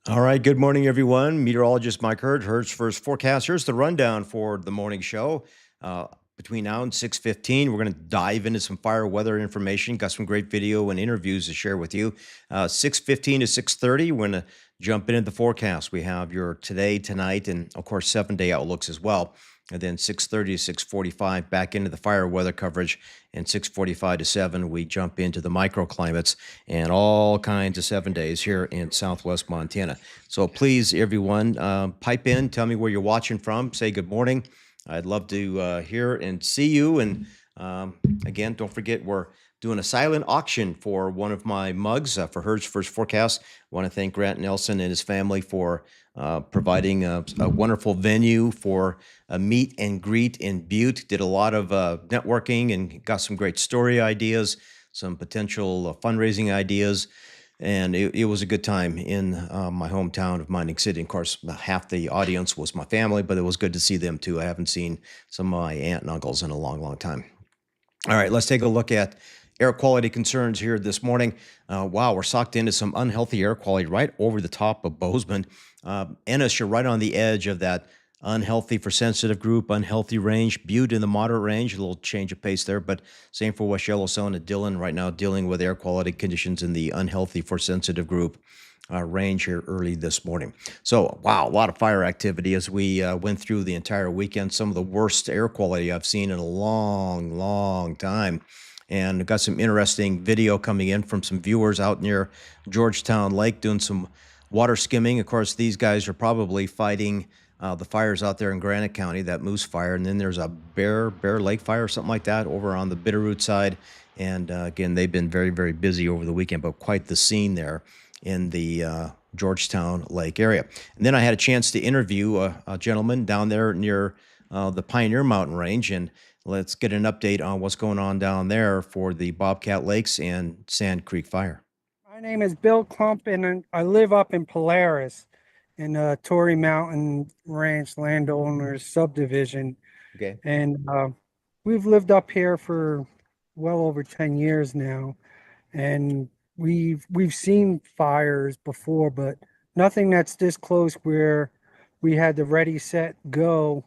All right. Good morning, everyone. Meteorologist Mike Hurd, Hurd's First Forecast. Here's the rundown for the morning show. Between now and 6:15, we're going to dive into some fire weather information. Got some great video and interviews to share with you. 6:15 to 6:30, we're going to jump into the forecast. We have your today, tonight, and of course 7-day outlooks as well. And then 6:30 to 6:45, back into the fire weather coverage. And 6:45 to 7, we jump into the microclimates and all kinds of 7 days here in Southwest Montana. So please, everyone, pipe in, tell me where you're watching from, say good morning. I'd love to hear and see you. And again, don't forget, we're doing a silent auction for one of my mugs for Herd's First Forecast. I want to thank Grant Nelson and his family for providing a wonderful venue for a meet and greet in Butte. Did a lot of networking and got some great story ideas, some potential fundraising ideas. And it was a good time in my hometown of Mining City. Of course, half the audience was my family, but it was good to see them too. I haven't seen some of my aunt and uncles in a long, long time. All right, let's take a look at air quality concerns here this morning. Wow, we're socked into some unhealthy air quality right over the top of Bozeman. Ennis, you're right on the edge of that unhealthy for sensitive group, unhealthy range. Butte in the moderate range, a little change of pace there, but same for West Yellowstone and Dillon right now dealing with air quality conditions in the unhealthy for sensitive group range here early this morning. So, wow, a lot of fire activity as we went through the entire weekend. Some of the worst air quality I've seen in a long, long time. And got some interesting video coming in from some viewers out near Georgetown Lake doing some water skimming. Of course, these guys are probably fighting the fires out there in Granite County, that Moose Fire. And then there's a Bear Lake Fire or something like that over on the Bitterroot side. And again, they've been very, very busy over the weekend, but quite the scene there in the Georgetown Lake area. And then I had a chance to interview a gentleman down there near the Pioneer Mountain Range, and let's get an update on what's going on down there for the Bobcat Lakes and Sand Creek Fire. My name is Bill Klump, and I live up in Polaris in Torrey Mountain Ranch Landowners Subdivision. Okay. And we've lived up here for well over 10 years now. And we've seen fires before, but nothing that's this close where we had the ready, set, go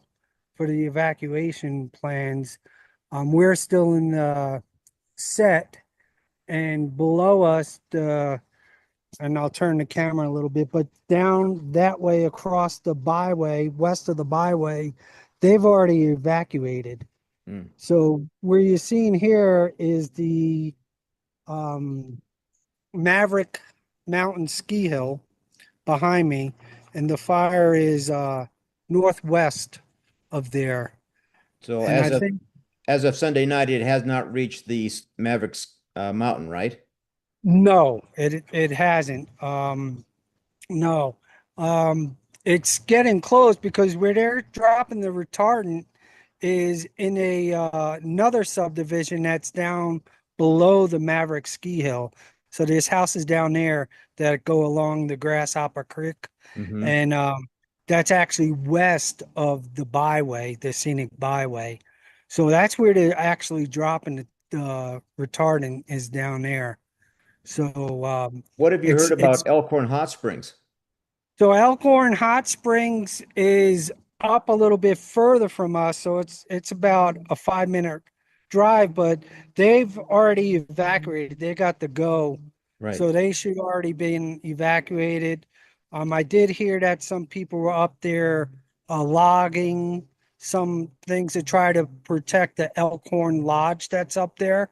for the evacuation plans. We're still in the set, and below us, and I'll turn the camera a little bit, but down that way across the byway, west of the byway, they've already evacuated. So where you're seeing here is the Maverick Mountain Ski Hill behind me, and the fire is northwest of there. So And as of Sunday night, it has not reached the Mavericks Mountain, right? no, it hasn't. No. It's getting close because where they're dropping the retardant is in another subdivision that's down below the Maverick Ski Hill. So there's houses down there that go along the Grasshopper Creek, and that's actually west of the byway, the scenic byway. So that's where they're actually dropping the retardant is down there. So What have you heard it's about Elkhorn Hot Springs? so Elkhorn Hot Springs is up a little bit further from us, so it's about a 5 minute drive, but they've already evacuated. They got the go, Right. so they should already been evacuated. I did hear that some people were up there logging some things to try to protect the Elkhorn Lodge that's up there.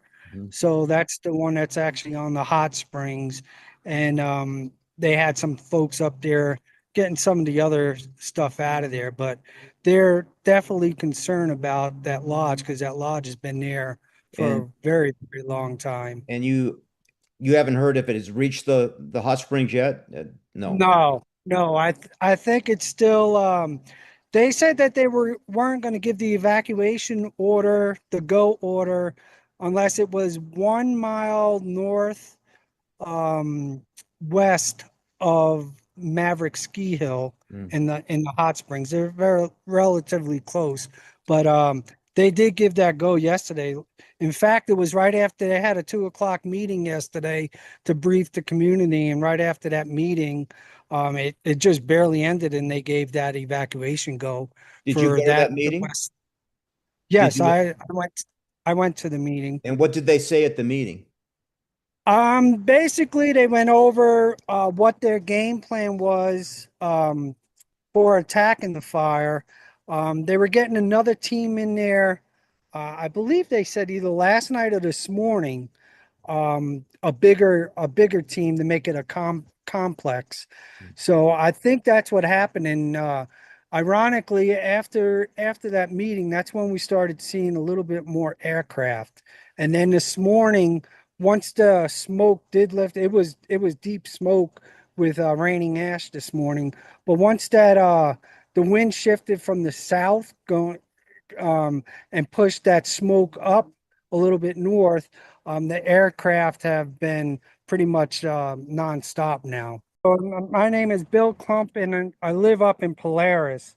So that's the one that's actually on the hot springs. And they had some folks up there getting some of the other stuff out of there, but they're definitely concerned about that lodge because that lodge has been there for a very, very long time. And you haven't heard if it has reached the hot springs yet? No. No, I think it's still they said that they weren't going to give the evacuation order, the go order, unless it was 1 mile north west of Maverick Ski Hill in the hot springs. They're very relatively close, but they did give that go yesterday. In fact, it was right after they had a 2 o'clock meeting yesterday to brief the community, and right after that meeting, It just barely ended, and they gave that evacuation go Did you for go to that that the meeting? west. Did Yes, you? I went to the meeting. And what did they say at the meeting? Basically they went over what their game plan was for attacking the fire. They were getting another team in there. I believe they said either last night or this morning, a bigger team to make it a complex. So I think that's what happened. And ironically, after that meeting, that's when we started seeing a little bit more aircraft. And then this morning, once the smoke did lift, it was deep smoke with raining ash this morning. But once that the wind shifted from the south going and pushed that smoke up a little bit north, the aircraft have been pretty much nonstop now. So my name is Bill Clump, and I live up in Polaris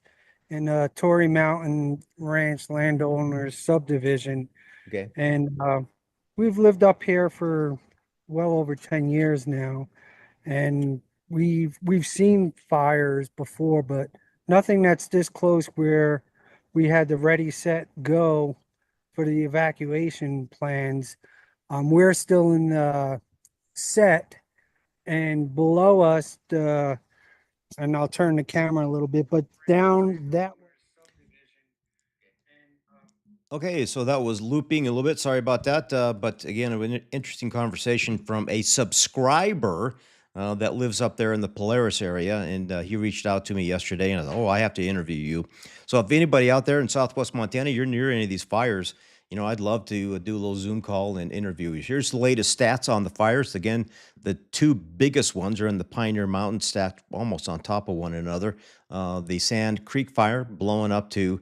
in Torrey Mountain Ranch landowners subdivision. Okay. And we've lived up here for well over 10 years now. And we've seen fires before, but nothing that's this close where we had the ready, set, go for the evacuation plans. We're still in the set, and below us, and I'll turn the camera a little bit, but down that Okay, so that was looping a little bit. Sorry about that. But again, an interesting conversation from a subscriber that lives up there in the Polaris area. And he reached out to me yesterday and I thought, oh, I have to interview you. So if anybody out there in Southwest Montana, you're near any of these fires, I'd love to do a little Zoom call and interview you. Here's the latest stats on the fires. Again, the two biggest ones are in the Pioneer Mountains, stacked almost on top of one another. The Sand Creek fire blowing up to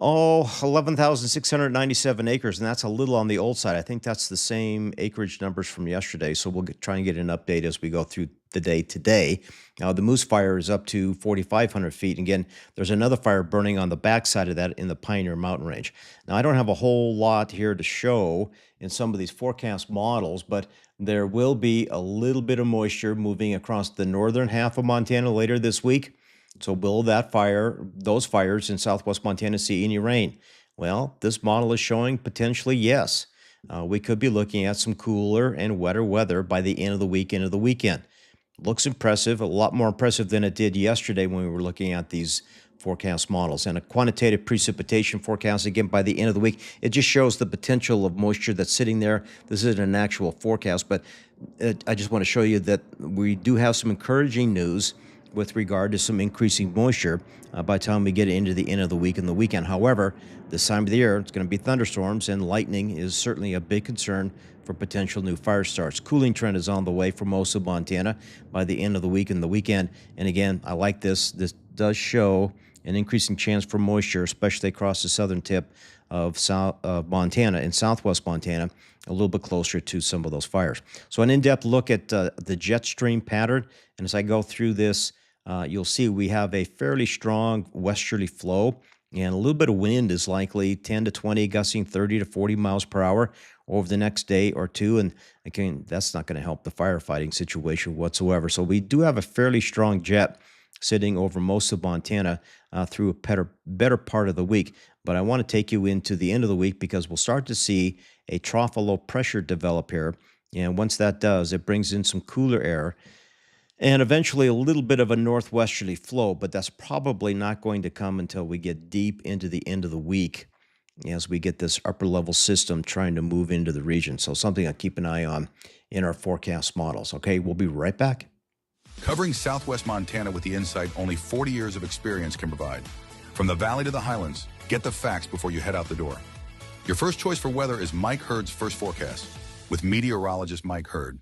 11,697 acres, and that's a little on the old side. I think that's the same acreage numbers from yesterday, so we'll try and get an update as we go through the day today. Now, the Moose Fire is up to 4,500 feet. And again, there's another fire burning on the backside of that in the Pioneer Mountain Range. Now, I don't have a whole lot here to show in some of these forecast models, but there will be a little bit of moisture moving across the northern half of Montana later this week. So will those fires in Southwest Montana see any rain? Well, this model is showing potentially yes. We could be looking at some cooler and wetter weather by the end of the week into the weekend. Looks impressive, a lot more impressive than it did yesterday when we were looking at these forecast models. And a quantitative precipitation forecast, again, by the end of the week, it just shows the potential of moisture that's sitting there. This isn't an actual forecast, but I just want to show you that we do have some encouraging news with regard to some increasing moisture by the time we get into the end of the week and the weekend. However, this time of the year, it's going to be thunderstorms, and lightning is certainly a big concern for potential new fire starts. Cooling trend is on the way for most of Montana by the end of the week and the weekend. And again, I like this. This does show an increasing chance for moisture, especially across the southern tip of Montana and southwest Montana, a little bit closer to some of those fires. So an in-depth look at the jet stream pattern. And as I go through this, you'll see we have a fairly strong westerly flow, and a little bit of wind is likely 10 to 20, gusting 30 to 40 miles per hour over the next day or two. And again, that's not going to help the firefighting situation whatsoever. So we do have a fairly strong jet sitting over most of Montana through a better part of the week. But I want to take you into the end of the week because we'll start to see a trough of low pressure develop here. And once that does, it brings in some cooler air and eventually a little bit of a northwesterly flow, but that's probably not going to come until we get deep into the end of the week as we get this upper level system trying to move into the region. So something I keep an eye on in our forecast models. Okay, we'll be right back. Covering Southwest Montana with the insight only 40 years of experience can provide. From the valley to the highlands, get the facts before you head out the door. Your first choice for weather is Mike Hurd's First Forecast with meteorologist Mike Hurd.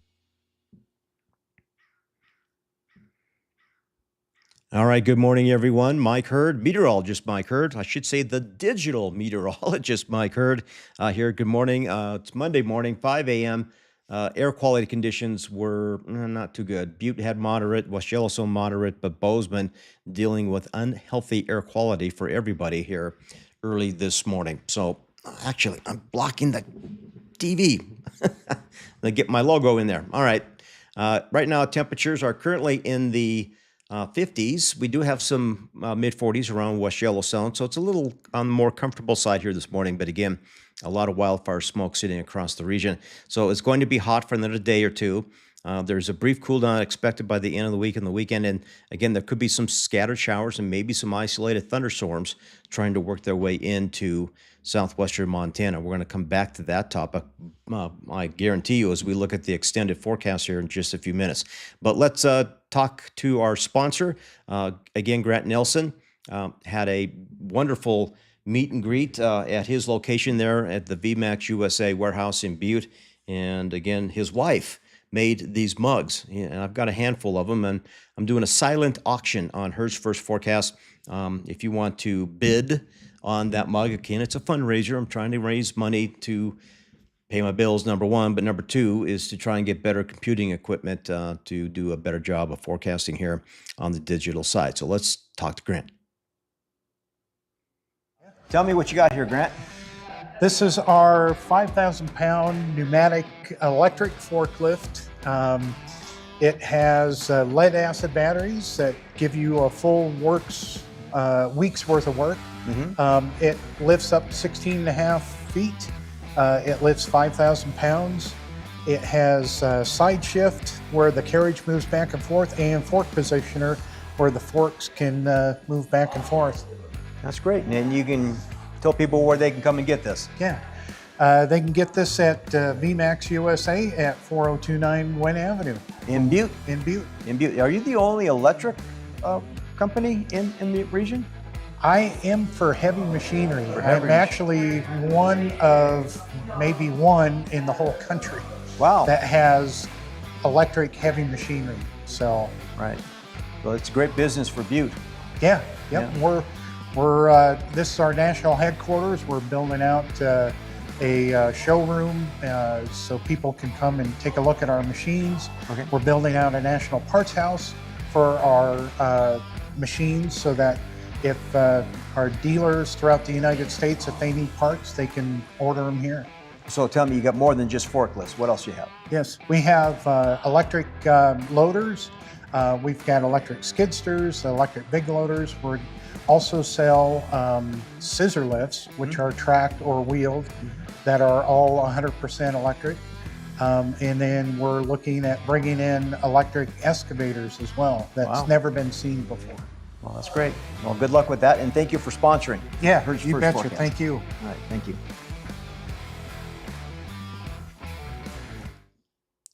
All right, good morning, everyone. Mike Hurd, meteorologist Mike Hurd. I should say the digital meteorologist Mike Hurd here. Good morning. It's Monday morning, 5 a.m. Air quality conditions were not too good. Butte had moderate, West Yellowstone moderate, but Bozeman dealing with unhealthy air quality for everybody here early this morning. So actually, I'm blocking the TV. Let get my logo in there. All right. Right now, temperatures are currently in the 50s. We do have some mid 40s around West Yellowstone, so it's a little on the more comfortable side here this morning. But again, a lot of wildfire smoke sitting across the region. So it's going to be hot for another day or two. There's a brief cool down expected by the end of the week and the weekend. And again, there could be some scattered showers and maybe some isolated thunderstorms trying to work their way into southwestern Montana. We're going to come back to that topic, I guarantee you, as we look at the extended forecast here in just a few minutes. But let's talk to our sponsor. Again, Grant Nelson had a wonderful meet and greet at his location there at the VMAX USA warehouse in Butte. And again, his wife made these mugs, and I've got a handful of them, and I'm doing a silent auction on Hertz First Forecast. If you want to bid on that mug, again, it's a fundraiser. I'm trying to raise money to pay my bills, number one, but number two is to try and get better computing equipment to do a better job of forecasting here on the digital side. So let's talk to Grant. Tell me what you got here, Grant. This is our 5,000-pound pneumatic electric forklift. It has lead acid batteries that give you a full week's worth of work. It lifts up 16 and a half feet. It lifts 5,000 pounds. It has side shift where the carriage moves back and forth, and fork positioner where the forks can move back and forth. That's great. And you can tell people where they can come and get this. Yeah. They can get this at VMAX USA at 4029 Wynn Avenue. In Butte? In Butte. In Butte. Are you the only electric company in the region? I am for heavy machinery. I'm actually one of maybe one in the whole country. Wow. That has electric heavy machinery. So. Right. Well, it's great business for Butte. Yeah. Yep. Yeah. We're this is our national headquarters. We're building out a showroom so people can come and take a look at our machines. Okay. We're building out a national parts house for our machines so that if our dealers throughout the United States, if they need parts, they can order them here. So tell me, you got more than just forklifts. What else do you have? Yes, we have electric loaders. We've got electric skidsters, electric big loaders. We also sell scissor lifts, which are tracked or wheeled, that are all 100% electric. And then we're looking at bringing in electric excavators as well. That's never been seen before. Well, that's great. Well, good luck with that, and thank you for sponsoring. Yeah, Hertz you First betcha. Forecast. Thank you. All right, thank you.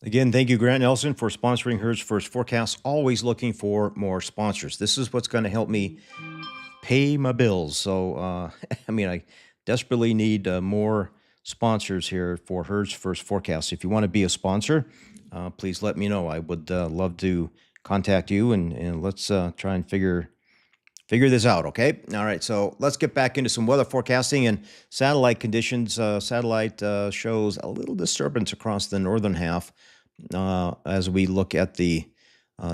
Again, thank you, Grant Nelson, for sponsoring Hertz First Forecast. Always looking for more sponsors. This is what's going to help me pay my bills. So, I desperately need more sponsors here for Hertz First Forecast. If you want to be a sponsor, please let me know. I would love to contact you, and let's try and figure this out, okay? All right, so let's get back into some weather forecasting and satellite conditions. Satellite shows a little disturbance across the northern half as we look at the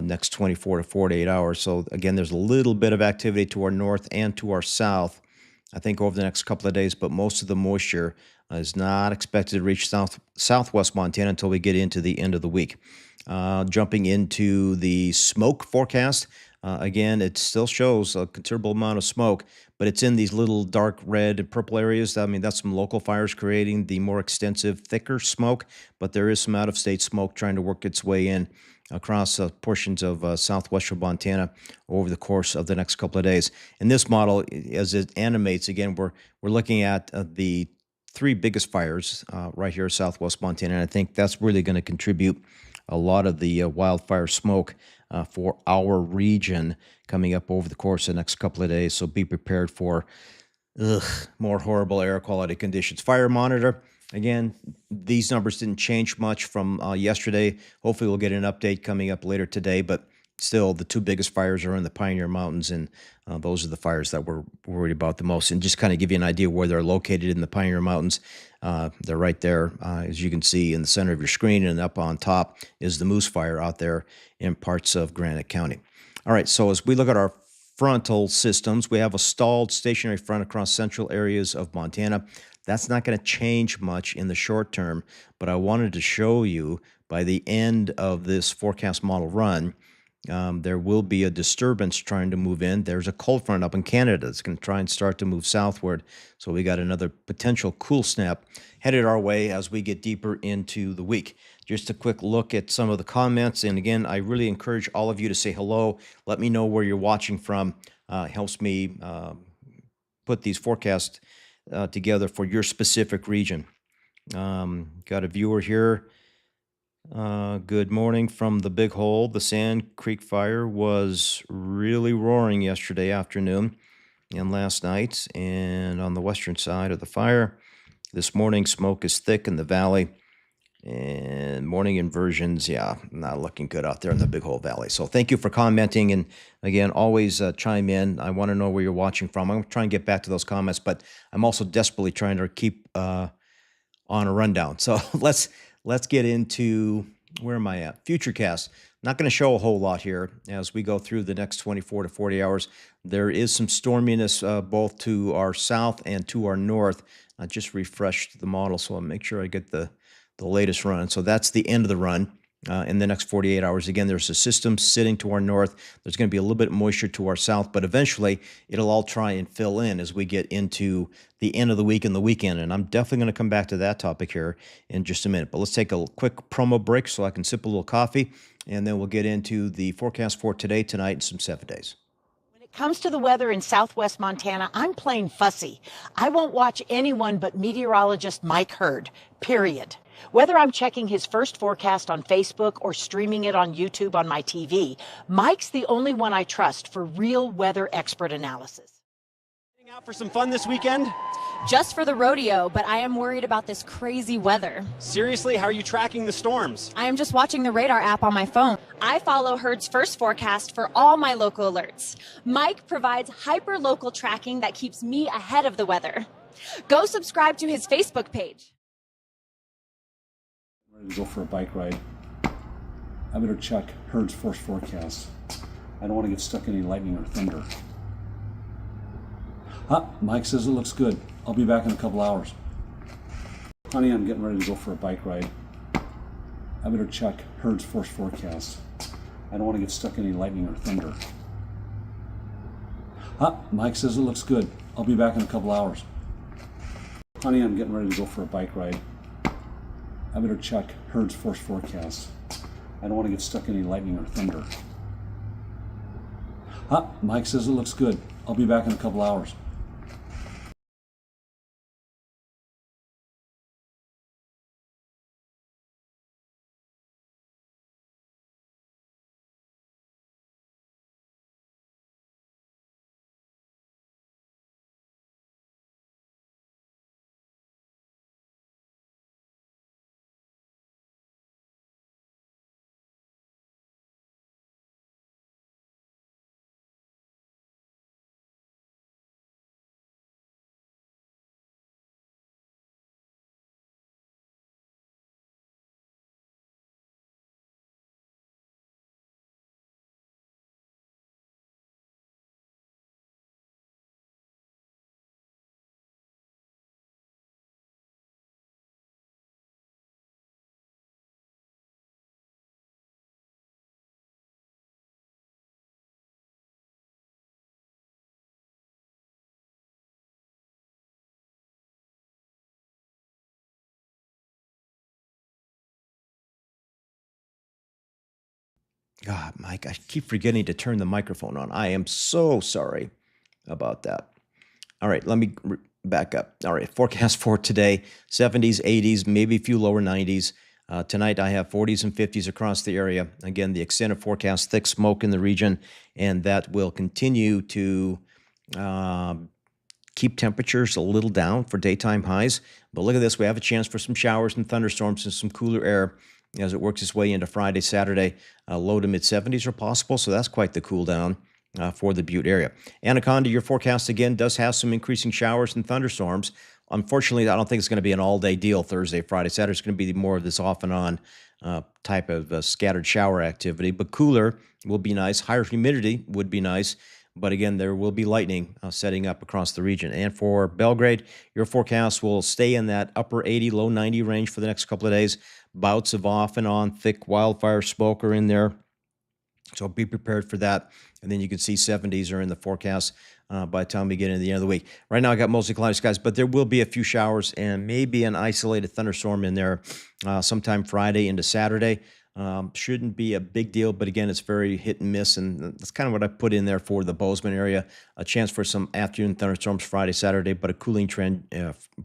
next 24 to 48 hours. So again, there's a little bit of activity to our north and to our south, I think, over the next couple of days, but most of the moisture is not expected to reach southwest Montana until we get into the end of the week. Jumping into the smoke forecast, again, it still shows a considerable amount of smoke, but it's in these little dark red and purple areas. I mean, that's some local fires creating the more extensive, thicker smoke, but there is some out-of-state smoke trying to work its way in across portions of southwestern Montana over the course of the next couple of days. In this model, as it animates, again, we're looking at the three biggest fires right here in southwest Montana, and I think that's really going to contribute a lot of the wildfire smoke for our region coming up over the course of the next couple of days. So be prepared for more horrible air quality conditions. Fire monitor, again, these numbers didn't change much from yesterday. Hopefully we'll get an update coming up later today, but still the two biggest fires are in the Pioneer Mountains, and those are the fires that we're worried about the most. And just kind of give you an idea where they're located in the Pioneer Mountains. They're right there, as you can see in the center of your screen, and up on top is the Moose Fire out there in parts of Granite County. All right, so as we look at our frontal systems, we have a stalled stationary front across central areas of Montana. That's not going to change much in the short term, but I wanted to show you by the end of this forecast model run There will be a disturbance trying to move in. There's a cold front up in Canada that's going to try and start to move southward. So we got another potential cool snap headed our way as we get deeper into the week. Just a quick look at some of the comments. And again, I really encourage all of you to say hello. Let me know where you're watching from. Helps me put these forecasts together for your specific region. Got a viewer here. Good morning from the Big Hole. The Sand Creek fire was really roaring yesterday afternoon and last night. And on the western side of the fire, this morning, smoke is thick in the valley. And morning inversions, yeah, not looking good out there in the Big Hole Valley. So thank you for commenting. And again, always chime in. I want to know where you're watching from. I'm going to try and get back to those comments, but I'm also desperately trying to keep on a rundown. So let's get into, where am I at? Futurecast. Not going to show a whole lot here as we go through the next 24 to 40 hours. There is some storminess both to our south and to our north. I just refreshed the model, so I'll make sure I get the latest run. So that's the end of the run in the next 48 hours. Again, there's a system sitting to our north. There's going to be a little bit of moisture to our south, but eventually it'll all try and fill in as we get into the end of the week and the weekend. And I'm definitely going to come back to that topic here in just a minute. But let's take a quick promo break so I can sip a little coffee, and then we'll get into the forecast for today, tonight, and some 7 days. Comes to the weather in southwest Montana, I'm plain fussy. I won't watch anyone but meteorologist Mike Hurd, period. Whether I'm checking his first forecast on Facebook or streaming it on YouTube on my TV, Mike's the only one I trust for real weather expert analysis. Out for some fun this weekend? Just for the rodeo, but I am worried about this crazy weather. Seriously, how are you tracking the storms? I am just watching the radar app on my phone. I follow Herd's first forecast for all my local alerts. Mike provides hyper-local tracking that keeps me ahead of the weather. Go subscribe to his Facebook page. Ready to go for a bike ride. I better check Herd's first forecast. I don't want to get stuck in any lightning or thunder. Mike says it looks good. I'll be back in a couple hours. Honey, I'm getting ready to go for a bike ride. I better check Herd's first forecast. I don't want to get stuck in any lightning or thunder. Mike says it looks good. I'll be back in a couple hours. Honey, I'm getting ready to go for a bike ride. I better check Herd's first forecast. I don't want to get stuck in any lightning or thunder. Mike says it looks good. I'll be back in a couple hours. God, Mike, I keep forgetting to turn the microphone on. I am so sorry about that. All right, let me back up. All right, forecast for today, 70s, 80s, maybe a few lower 90s. Tonight, I have 40s and 50s across the area. Again, the extended forecast, thick smoke in the region, and that will continue to keep temperatures a little down for daytime highs. But look at this. We have a chance for some showers and thunderstorms and some cooler air as it works its way into Friday, Saturday. Low to mid 70s are possible, so that's quite the cool down for the Butte area. Anaconda, your forecast again does have some increasing showers and thunderstorms. Unfortunately, I don't think it's going to be an all-day deal Thursday, Friday, Saturday. It's going to be more of this off and on type of scattered shower activity, but cooler will be nice. Higher humidity would be nice. But again, there will be lightning setting up across the region. And for Belgrade, your forecast will stay in that upper 80, low 90 range for the next couple of days. Bouts of off and on thick wildfire smoke are in there. So be prepared for that. And then you can see 70s are in the forecast by the time we get into the end of the week. Right now, I got mostly cloudy skies, but there will be a few showers and maybe an isolated thunderstorm in there sometime Friday into Saturday. Shouldn't be a big deal, but again, it's very hit and miss. And that's kind of what I put in there for the Bozeman area. A chance for some afternoon thunderstorms Friday, Saturday, but a cooling trend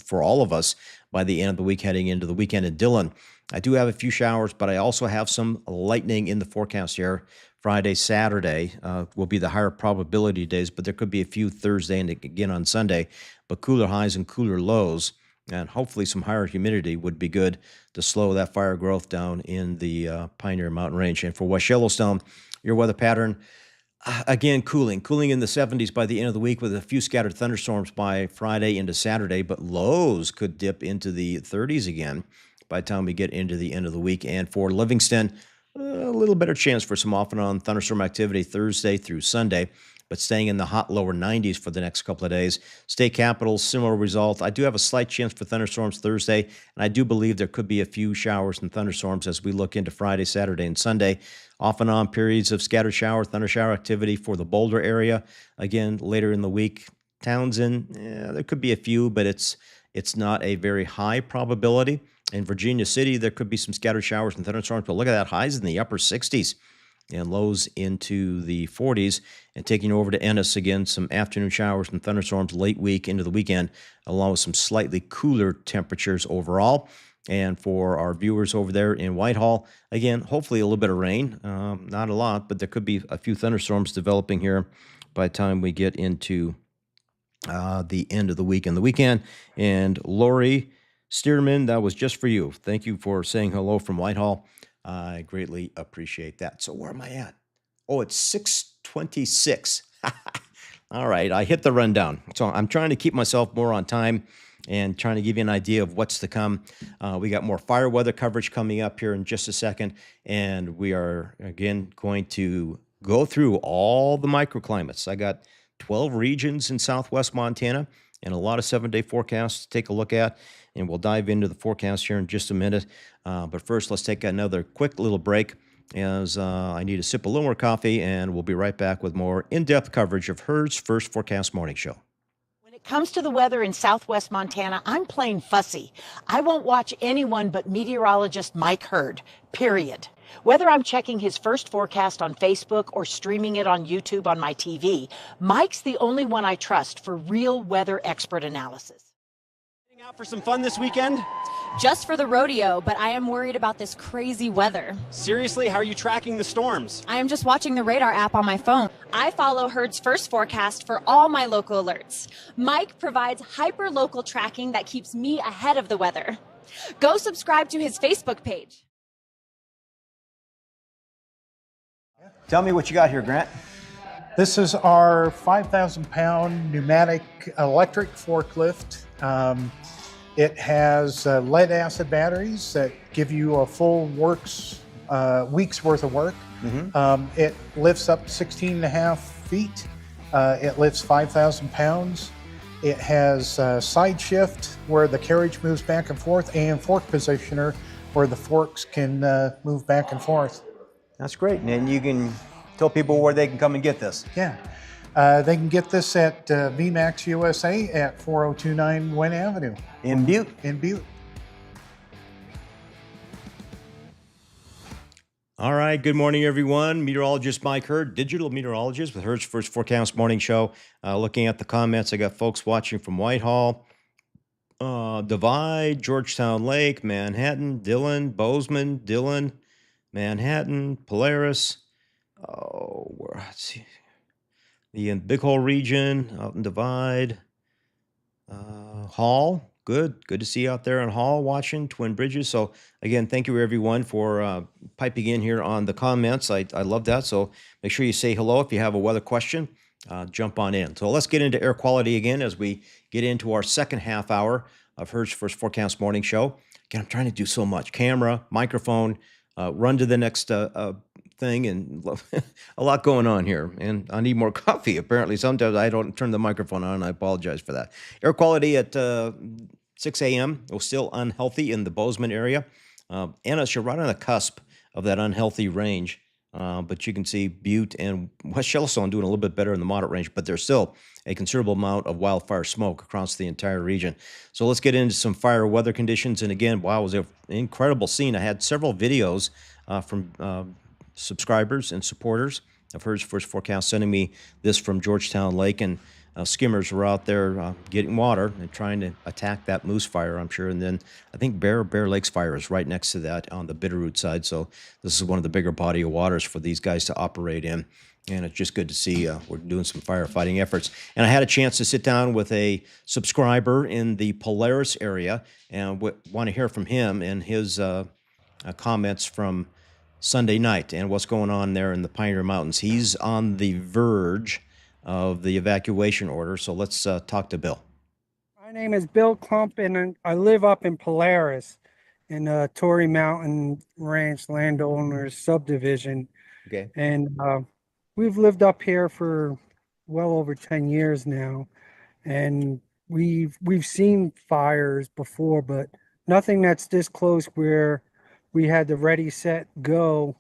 for all of us by the end of the week heading into the weekend. In Dillon, I do have a few showers, but I also have some lightning in the forecast here. Friday, Saturday will be the higher probability days, but there could be a few Thursday and again on Sunday. But cooler highs and cooler lows, and hopefully some higher humidity would be good to slow that fire growth down in the Pioneer Mountain Range. And for West Yellowstone, your weather pattern, again, cooling in the 70s by the end of the week with a few scattered thunderstorms by Friday into Saturday, but lows could dip into the 30s again by the time we get into the end of the week. And for Livingston, a little better chance for some off and on thunderstorm activity Thursday through Sunday, but staying in the hot lower 90s for the next couple of days. State Capital, similar result. I do have a slight chance for thunderstorms Thursday, and I do believe there could be a few showers and thunderstorms as we look into Friday, Saturday, and Sunday. Off and on periods of scattered shower, thunder shower activity for the Boulder area. Again, later in the week, Townsend, there could be a few, but it's not a very high probability. In Virginia City, there could be some scattered showers and thunderstorms, but look at that, highs in the upper 60s and lows into the 40s. And taking over to Ennis, again, some afternoon showers and thunderstorms late week into the weekend, along with some slightly cooler temperatures overall. And for our viewers over there in Whitehall, again, hopefully a little bit of rain, not a lot, but there could be a few thunderstorms developing here by the time we get into the end of the week and the weekend. And Lori Stearman, that was just for you. Thank you for saying hello from Whitehall. I greatly appreciate that. So where am I at? Oh, it's 6:26. All right, I hit the rundown. So I'm trying to keep myself more on time and trying to give you an idea of what's to come. We got more fire weather coverage coming up here in just a second, and we are, again, going to go through all the microclimates. I got 12 regions in southwest Montana and a lot of 7-day forecasts to take a look at, and we'll dive into the forecast here in just a minute. But first, let's take another quick little break as I need to sip a little more coffee, and we'll be right back with more in-depth coverage of HERD's First Forecast Morning Show. When it comes to the weather in southwest Montana, I'm plain fussy. I won't watch anyone but meteorologist Mike Hurd, period. Whether I'm checking his first forecast on Facebook or streaming it on YouTube on my TV, Mike's the only one I trust for real weather expert analysis. Heading out for some fun this weekend? Just for the rodeo, but I am worried about this crazy weather. Seriously, how are you tracking the storms? I am just watching the radar app on my phone. I follow HERD's First Forecast for all my local alerts. Mike provides hyper-local tracking that keeps me ahead of the weather. Go subscribe to his Facebook page. Tell me what you got here, Grant. This is our 5,000-pound pneumatic electric forklift. It has lead acid batteries that give you a full week's worth of work. It lifts up 16 and a half feet. It lifts 5,000 pounds. It has side shift where the carriage moves back and forth, and fork positioner where the forks can move back and forth. That's great. And you can tell people where they can come and get this. Yeah. They can get this at VMAX USA at 4029 Wynn Avenue. In Butte. In Butte. All right. Good morning, everyone. Meteorologist Mike Hurd, digital meteorologist with HERD's First Forecast Morning Show. Looking at the comments, I got folks watching from Whitehall, Divide, Georgetown Lake, Manhattan, Dillon, Bozeman, Dillon, Manhattan, Polaris. Let's see. The Big Hole region out in Divide. Hall, good to see you out there in Hall watching Twin Bridges. So again, thank you everyone for piping in here on the comments. I love that. So make sure you say hello if you have a weather question. Jump on in. So let's get into air quality again as we get into our second half hour of HERD's First Forecast Morning Show. Again, I'm trying to do so much. Camera, microphone, run to the next thing, and a lot going on here. And I need more coffee. Apparently, sometimes I don't turn the microphone on. I apologize for that. Air quality at 6 a.m. was still unhealthy in the Bozeman area. Ennis, you're right on the cusp of that unhealthy range. But you can see Butte and West Yellowstone doing a little bit better in the moderate range, but there's still a considerable amount of wildfire smoke across the entire region. So let's get into some fire weather conditions. And again, wow, it was an incredible scene. I had several videos from subscribers and supporters of Hertz First Forecast sending me this from Georgetown Lake, and skimmers were out there getting water and trying to attack that moose fire, I'm sure. And then I think Bear Lakes fire is right next to that on the Bitterroot side. So this is one of the bigger body of waters for these guys to operate in. And it's just good to see we're doing some firefighting efforts. And I had a chance to sit down with a subscriber in the Polaris area and want to hear from him and his comments from Sunday night and what's going on there in the Pioneer Mountains. He's on the verge of the evacuation order. So let's talk to Bill. My name is Bill Klump, and I live up in Polaris in Torrey Mountain Ranch Landowners Subdivision. Okay. And we've lived up here for well over 10 years now. And we've seen fires before, but nothing that's this close where we had the ready, set, go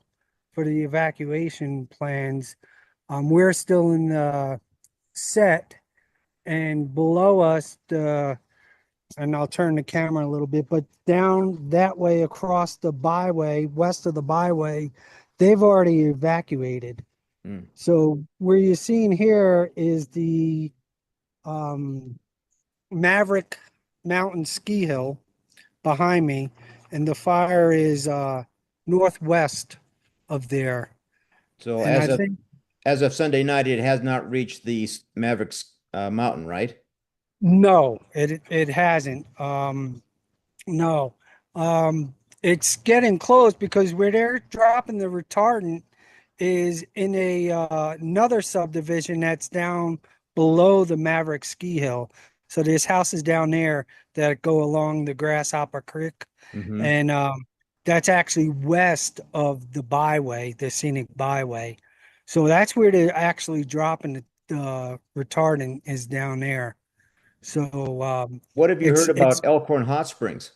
for the evacuation plans. We're still in the set, and below us, and I'll turn the camera a little bit, but down that way across the byway, west of the byway, they've already evacuated. So where you're seeing here is the Maverick Mountain ski hill behind me, and the fire is northwest of there. So And as of Sunday night, it has not reached the Mavericks mountain, right? No, it hasn't. No. It's getting close because where they're dropping the retardant is in another subdivision that's down below the Maverick ski hill. So there's houses down there that go along the Grasshopper Creek, and that's actually west of the byway, the scenic byway. So that's where they're actually dropping the retardant, is down there. So what have you heard about Elkhorn Hot Springs?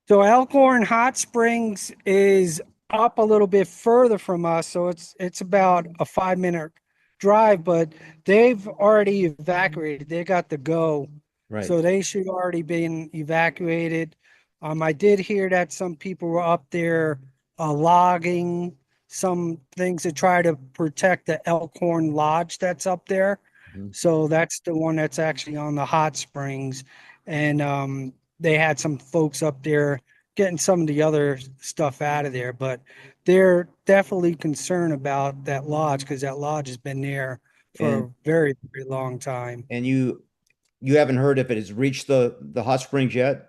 So Elkhorn Hot Springs is up a little bit further from us, so it's about a 5-minute drive, but they've already evacuated. They got the go, Right. So they should already been evacuated. I did hear that some people were up there logging some things to try to protect the Elkhorn Lodge that's up there. So that's the one that's actually on the hot springs. And they had some folks up there getting some of the other stuff out of there, but they're definitely concerned about that lodge because that lodge has been there for a very, very long time. And you haven't heard if it has reached the hot springs yet?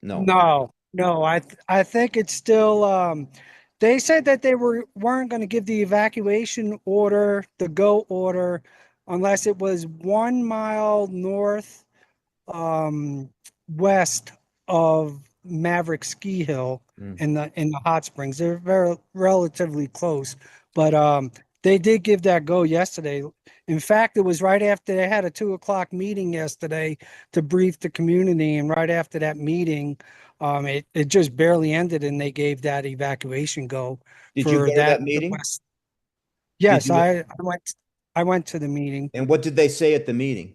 No. No. I think it's still they said that they weren't going to give the evacuation order, the go order, unless it was 1 mile north west of Maverick Ski Hill in the hot springs. They're very relatively close, but they did give that go yesterday. In fact, it was right after they had a 2:00 meeting yesterday to brief the community, and right after that meeting, it just barely ended, and they gave that evacuation go. Did you go to that meeting? Yes, I went to the meeting. And what did they say at the meeting?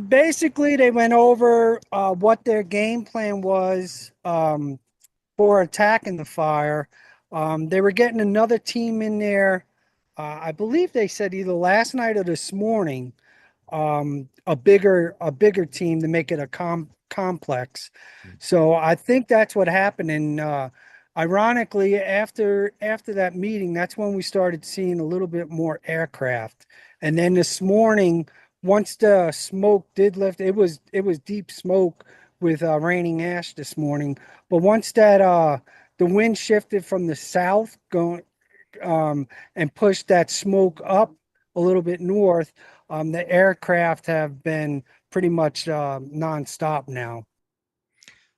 Basically they went over what their game plan was for attacking the fire. They were getting another team in there. I believe they said either last night or this morning, a bigger team to make it a complex. So I think that's what happened. And ironically, after that meeting, that's when we started seeing a little bit more aircraft. And then this morning, once the smoke did lift, it was deep smoke with raining ash this morning. But once that the wind shifted from the south going and pushed that smoke up a little bit north, the aircraft have been pretty much nonstop now.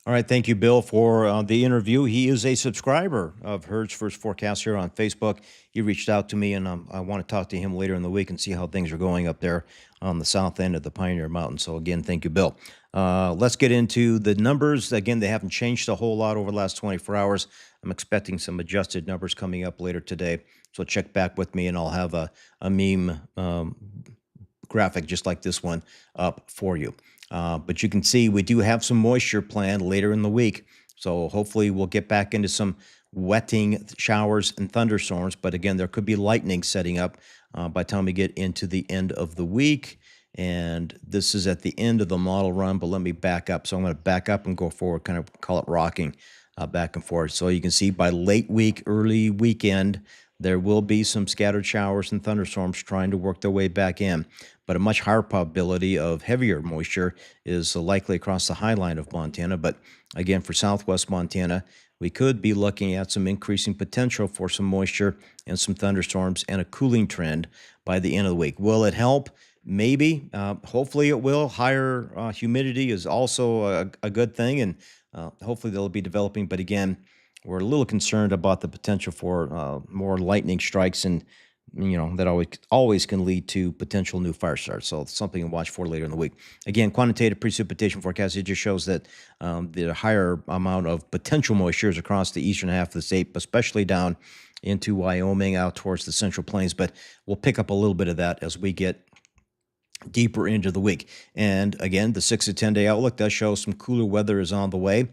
All right, thank you, Bill, for the interview. He is a subscriber of Herd's First Forecast here on Facebook. He reached out to me, and I want to talk to him later in the week and see how things are going up there on the south end of the Pioneer Mountain. So again, thank you, Bill. Let's get into the numbers. Again, they haven't changed a whole lot over the last 24 hours. I'm expecting some adjusted numbers coming up later today. So check back with me, and I'll have a meme graphic just like this one up for you. But you can see we do have some moisture planned later in the week. So hopefully we'll get back into some wetting showers and thunderstorms. But again, there could be lightning setting up by the time we get into the end of the week. And this is at the end of the model run, but let me back up. So I'm going to back up and go forward, kind of call it rocking back and forth. So you can see by late week, early weekend, there will be some scattered showers and thunderstorms trying to work their way back in, but a much higher probability of heavier moisture is likely across the high line of Montana. But again, for southwest Montana, we could be looking at some increasing potential for some moisture and some thunderstorms and a cooling trend by the end of the week. Will it help? Maybe. Hopefully it will. Higher humidity is also a good thing, and hopefully they'll be developing. But again, we're a little concerned about the potential for more lightning strikes, and that always can lead to potential new fire starts. So it's something to watch for later in the week. Again, quantitative precipitation forecast, it just shows that the higher amount of potential moisture is across the eastern half of the state, especially down into Wyoming, out towards the Central Plains. But we'll pick up a little bit of that as we get deeper into the week. And again, the 6 to 10 day outlook does show some cooler weather is on the way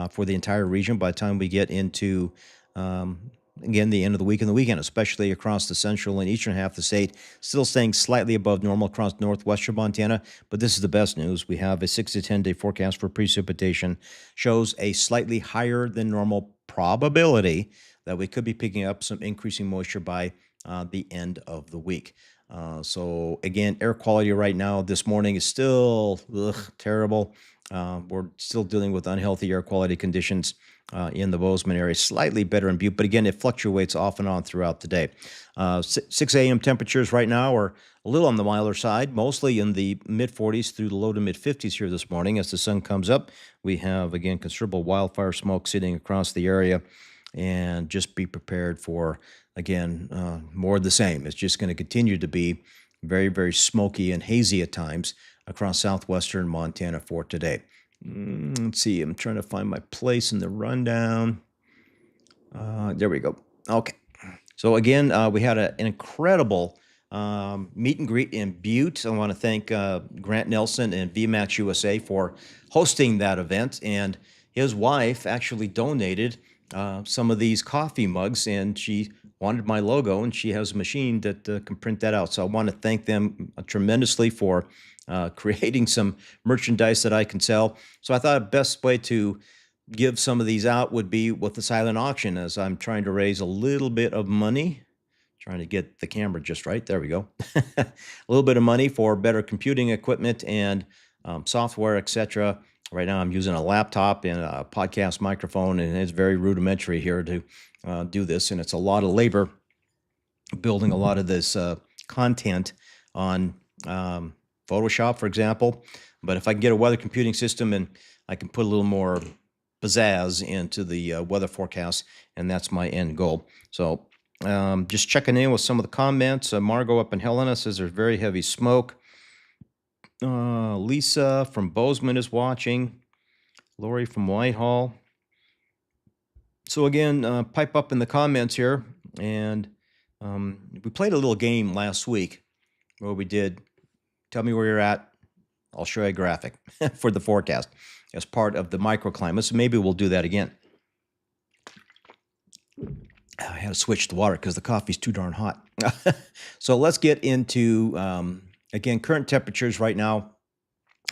for the entire region by the time we get into again, the end of the week and the weekend, especially across the central and eastern half of the state, still staying slightly above normal across northwestern Montana. But this is the best news. We have a 6 to 10 day forecast for precipitation, shows a slightly higher than normal probability that we could be picking up some increasing moisture by the end of the week. So again, air quality right now this morning is still terrible. We're still dealing with unhealthy air quality conditions in the Bozeman area, slightly better in Butte, but again, it fluctuates off and on throughout the day. 6 a.m. temperatures right now are a little on the milder side, mostly in the mid-40s through the low to mid-50s here this morning. As the sun comes up, we have, again, considerable wildfire smoke sitting across the area, and just be prepared for, again, more of the same. It's just going to continue to be very, very smoky and hazy at times across southwestern Montana for today. Let's see. I'm trying to find my place in the rundown. There we go. Okay. So again, we had an incredible meet and greet in Butte. I want to thank Grant Nelson and VMAX USA for hosting that event. And his wife actually donated some of these coffee mugs, and she wanted my logo, and she has a machine that can print that out. So I want to thank them tremendously for creating some merchandise that I can sell. So I thought the best way to give some of these out would be with the silent auction, as I'm trying to raise a little bit of money, trying to get the camera just right. There we go. A little bit of money for better computing equipment and software, etc. Right now I'm using a laptop and a podcast microphone, and it's very rudimentary here to do this. And it's a lot of labor building a lot of this content on Photoshop, for example. But if I can get a weather computing system, and I can put a little more pizzazz into the weather forecast, and that's my end goal. So just checking in with some of the comments. Margot up in Helena says there's very heavy smoke. Lisa from Bozeman is watching. Lori from Whitehall. So again, pipe up in the comments here. And we played a little game last week where we did tell me where you're at. I'll show you a graphic for the forecast as part of the microclimate. So maybe we'll do that again. I had to switch the water because the coffee's too darn hot. So let's get into, again, current temperatures right now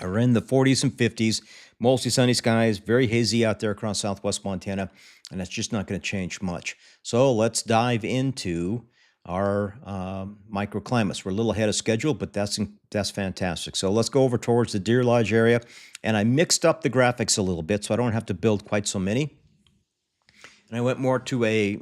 are in the 40s and 50s, mostly sunny skies, very hazy out there across southwest Montana, and that's just not going to change much. So let's dive into our microclimates. We're a little ahead of schedule, but that's fantastic. So let's go over towards the Deer Lodge area, and I mixed up the graphics a little bit so I don't have to build quite so many. And I went more to a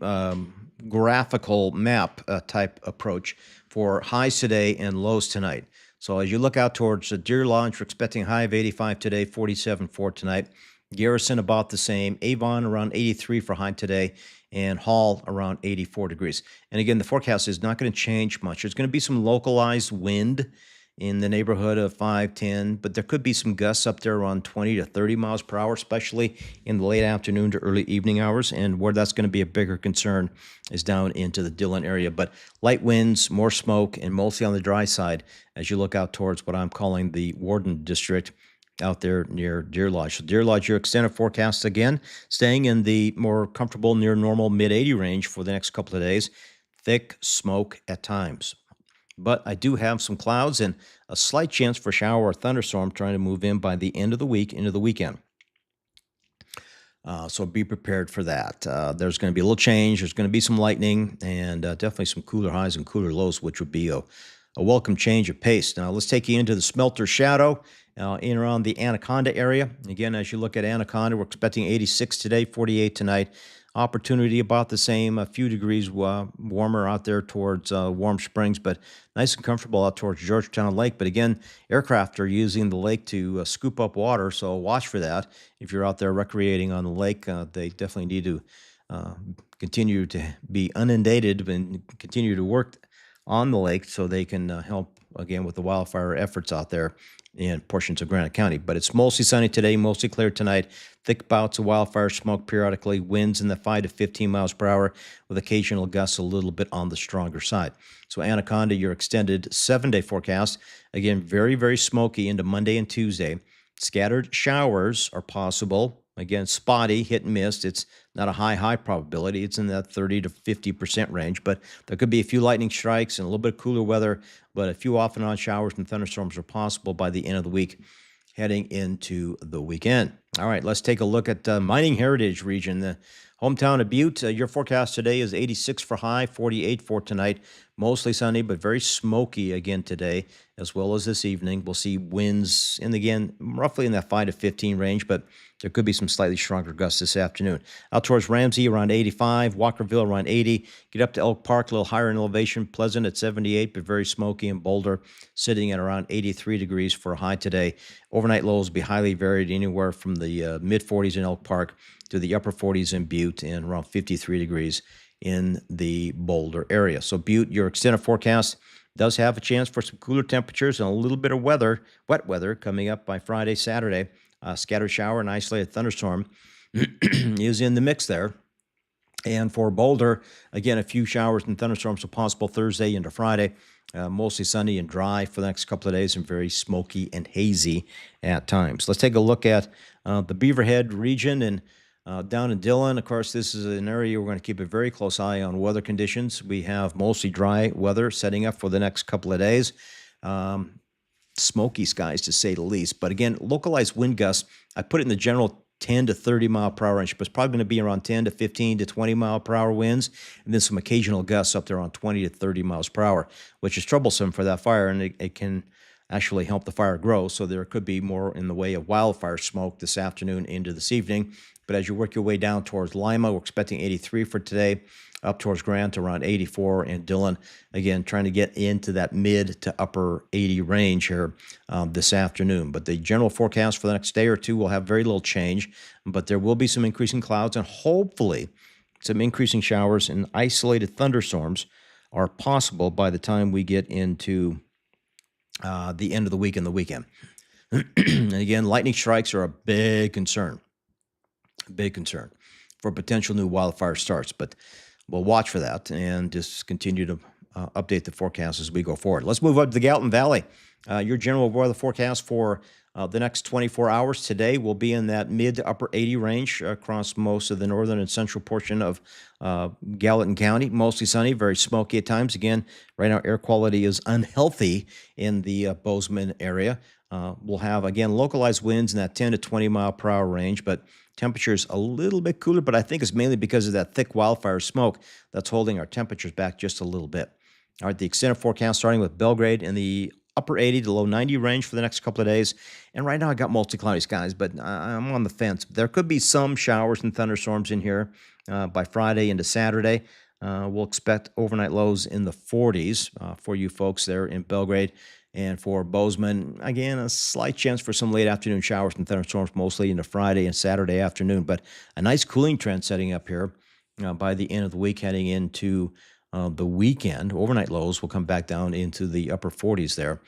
graphical map type approach for highs today and lows tonight. So as you look out towards the Deer Lodge, we're expecting a high of 85 today, 47 for tonight. Garrison about the same. Avon around 83 for high today, and Hall around 84 degrees. And again, the forecast is not going to change much. There's going to be some localized wind in the neighborhood of 5, 10, but there could be some gusts up there around 20 to 30 miles per hour, especially in the late afternoon to early evening hours. And where that's going to be a bigger concern is down into the Dillon area. But light winds, more smoke, and mostly on the dry side as you look out towards what I'm calling the Warden District out there near Deer Lodge. So Deer Lodge, your extended forecast again, staying in the more comfortable near normal mid-80 range for the next couple of days. Thick smoke at times. But I do have some clouds and a slight chance for shower or thunderstorm trying to move in by the end of the week into the weekend. So be prepared for that. There's going to be a little change. There's going to be some lightning and definitely some cooler highs and cooler lows, which would be a welcome change of pace. Now, let's take you into the Smelter Shadow in around the Anaconda area. Again, as you look at Anaconda, we're expecting 86 today, 48 tonight. Opportunity about the same, a few degrees warmer out there towards Warm Springs, but nice and comfortable out towards Georgetown Lake. But again, aircraft are using the lake to scoop up water, so watch for that. If you're out there recreating on the lake, they definitely need to continue to be inundated and continue to work on the lake so they can help, again, with the wildfire efforts out there in portions of Granite County. But it's mostly sunny today, mostly clear tonight. Thick bouts of wildfire smoke periodically, winds in the 5 to 15 miles per hour with occasional gusts a little bit on the stronger side. So Anaconda, your extended 7-day forecast. Again, very, very smoky into Monday and Tuesday. Scattered showers are possible. Again, spotty, hit and miss. It's not a high probability. It's in that 30 to 50% range, but there could be a few lightning strikes and a little bit cooler weather, but a few off and on showers and thunderstorms are possible by the end of the week heading into the weekend. All right, let's take a look at Mining Heritage Region, the hometown of Butte. Your forecast today is 86 for high, 48 for tonight. Mostly sunny, but very smoky again today, as well as this evening. We'll see winds, and again, roughly in that 5 to 15 range, but there could be some slightly stronger gusts this afternoon. Out towards Ramsey, around 85. Walkerville, around 80. Get up to Elk Park, a little higher in elevation. Pleasant at 78, but very smoky. And Boulder, sitting at around 83 degrees for a high today. Overnight lows will be highly varied, anywhere from the mid-40s in Elk Park to the upper 40s in Butte, and around 53 degrees in the Boulder area. So Butte, your extended forecast does have a chance for some cooler temperatures and a little bit of weather, wet weather, coming up by Friday, Saturday. Scattered shower and isolated thunderstorm is in the mix there. And for Boulder, again, a few showers and thunderstorms are possible Thursday into Friday. Mostly sunny and dry for the next couple of days and very smoky and hazy at times. Let's take a look at the Beaverhead region and down in Dillon. Of course, this is an area we're going to keep a very close eye on weather conditions. We have mostly dry weather setting up for the next couple of days. Smoky skies, to say the least. But again, localized wind gusts, I put it in the general 10 to 30 mile per hour range, but it's probably going to be around 10 to 15 to 20 mile per hour winds, and then some occasional gusts up there on 20 to 30 miles per hour, which is troublesome for that fire, and it can actually help the fire grow. So there could be more in the way of wildfire smoke this afternoon into this evening. But as you work your way down towards Lima, we're expecting 83 for today, up towards Grant around 84, and Dillon, again, trying to get into that mid to upper 80 range here this afternoon. But the general forecast for the next day or two will have very little change, but there will be some increasing clouds and hopefully some increasing showers and isolated thunderstorms are possible by the time we get into the end of the week and the weekend. And again, lightning strikes are a big concern for potential new wildfire starts, but we'll watch for that and just continue to update the forecast as we go forward. Let's move up to the Gallatin Valley. Your general weather forecast for the next 24 hours today will be in that mid to upper 80 range across most of the northern and central portion of Gallatin County. Mostly sunny, very smoky at times. Again, right now air quality is unhealthy in the Bozeman area. We'll have, again, localized winds in that 10 to 20 mile per hour range, but temperatures a little bit cooler, but I think it's mainly because of that thick wildfire smoke that's holding our temperatures back just a little bit. All right, the extended forecast starting with Belgrade in the upper 80 to low 90 range for the next couple of days. And right now I got mostly cloudy skies, but I'm on the fence. There could be some showers and thunderstorms in here by Friday into Saturday. We'll expect overnight lows in the 40s for you folks there in Belgrade. And for Bozeman, again, a slight chance for some late afternoon showers and thunderstorms, mostly into Friday and Saturday afternoon. But a nice cooling trend setting up here by the end of the week, heading into the weekend. Overnight lows will come back down into the upper 40s there